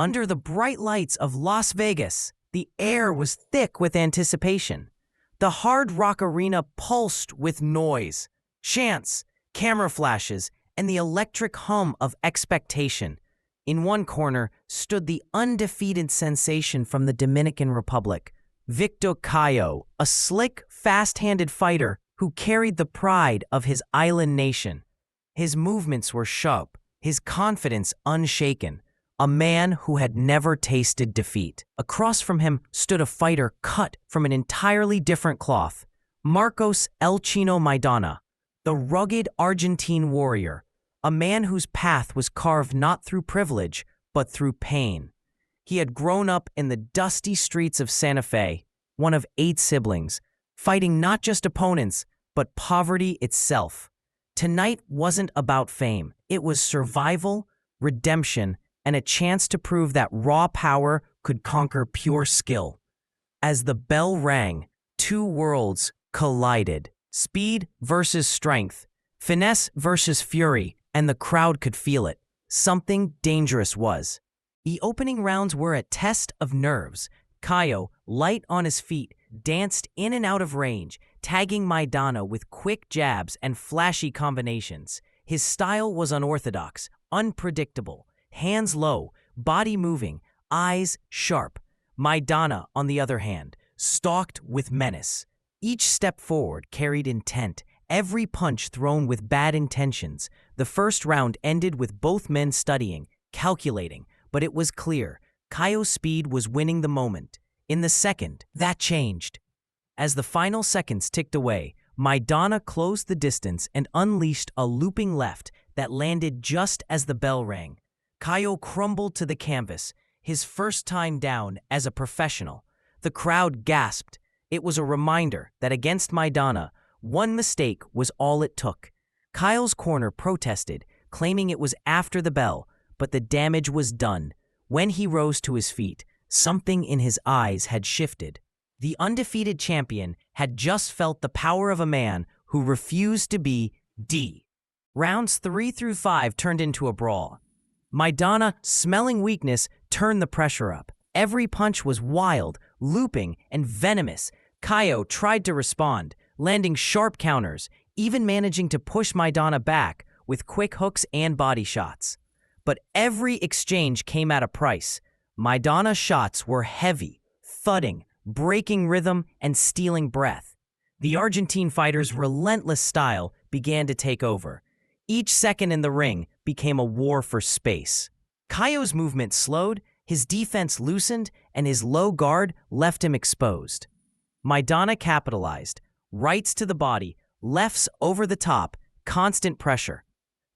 Under the bright lights of Las Vegas, the air was thick with anticipation. The Hard Rock Arena pulsed with noise, chants, camera flashes, and the electric hum of expectation. In one corner stood the undefeated sensation from the Dominican Republic, Victor Cayo, a slick, fast-handed fighter who carried the pride of his island nation. His movements were sharp, his confidence unshaken, a man who had never tasted defeat. Across from him stood a fighter cut from an entirely different cloth, Marcos El Chino Maidana, the rugged Argentine warrior, a man whose path was carved not through privilege, but through pain. He had grown up in the dusty streets of Santa Fe, one of 8 siblings, fighting not just opponents, but poverty itself. Tonight wasn't about fame. It was survival, redemption, and a chance to prove that raw power could conquer pure skill. As the bell rang, 2 worlds collided. Speed versus strength, finesse versus fury, and the crowd could feel it. Something dangerous was. The opening rounds were a test of nerves. Cayo, light on his feet, danced in and out of range, tagging Maidana with quick jabs and flashy combinations. His style was unorthodox, unpredictable, hands low, body moving, eyes sharp. Maidana, on the other hand, stalked with menace. Each step forward carried intent, every punch thrown with bad intentions. The first round ended with both men studying, calculating, but it was clear Cayo's speed was winning the moment. In the second, that changed. As the final seconds ticked away, Maidana closed the distance and unleashed a looping left that landed just as the bell rang. Cayo crumbled to the canvas, his first time down as a professional. The crowd gasped. It was a reminder that against Maidana, one mistake was all it took. Cayo's corner protested, claiming it was after the bell, but the damage was done. When he rose to his feet, something in his eyes had shifted. The undefeated champion had just felt the power of a man who refused to be D. Rounds 3 through 5 turned into a brawl. Maidana, smelling weakness, turned the pressure up. Every punch was wild, looping, and venomous. Cayo tried to respond, landing sharp counters, even managing to push Maidana back with quick hooks and body shots. But every exchange came at a price. Maidana's shots were heavy, thudding, breaking rhythm, and stealing breath. The Argentine fighter's relentless style began to take over. Each second in the ring became a war for space. Cayo's movement slowed, his defense loosened, and his low guard left him exposed. Maidana capitalized, rights to the body, lefts over the top, constant pressure.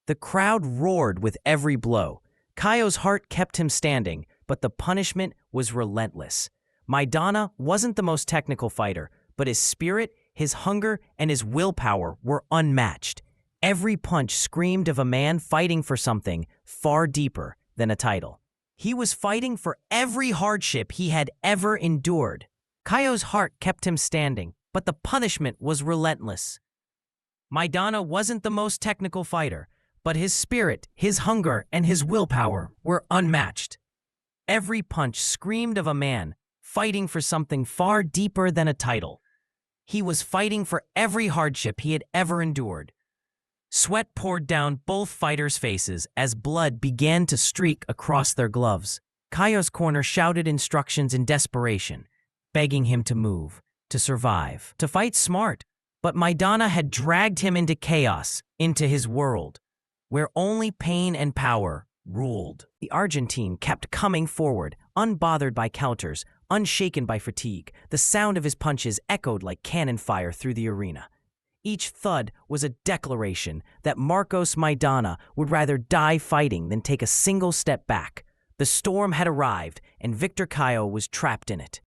The crowd roared with every blow. Cayo's heart kept him standing, but the punishment was relentless. Maidana wasn't the most technical fighter, but his spirit, his hunger, and his willpower were unmatched. Every punch screamed of a man fighting for something far deeper than a title. He was fighting for every hardship he had ever endured. Cayo's heart kept him standing, but the punishment was relentless. Maidana wasn't the most technical fighter, but his spirit, his hunger, and his willpower were unmatched. Every punch screamed of a man fighting for something far deeper than a title. He was fighting for every hardship he had ever endured. Sweat poured down both fighters' faces as blood began to streak across their gloves. Cayo's corner shouted instructions in desperation, begging him to move, to survive, to fight smart. But Maidana had dragged him into chaos, into his world, where only pain and power ruled. The Argentine kept coming forward, unbothered by counters, unshaken by fatigue. The sound of his punches echoed like cannon fire through the arena. Each thud was a declaration that Marcos Maidana would rather die fighting than take a single step back. The storm had arrived, and Victor Cayo was trapped in it.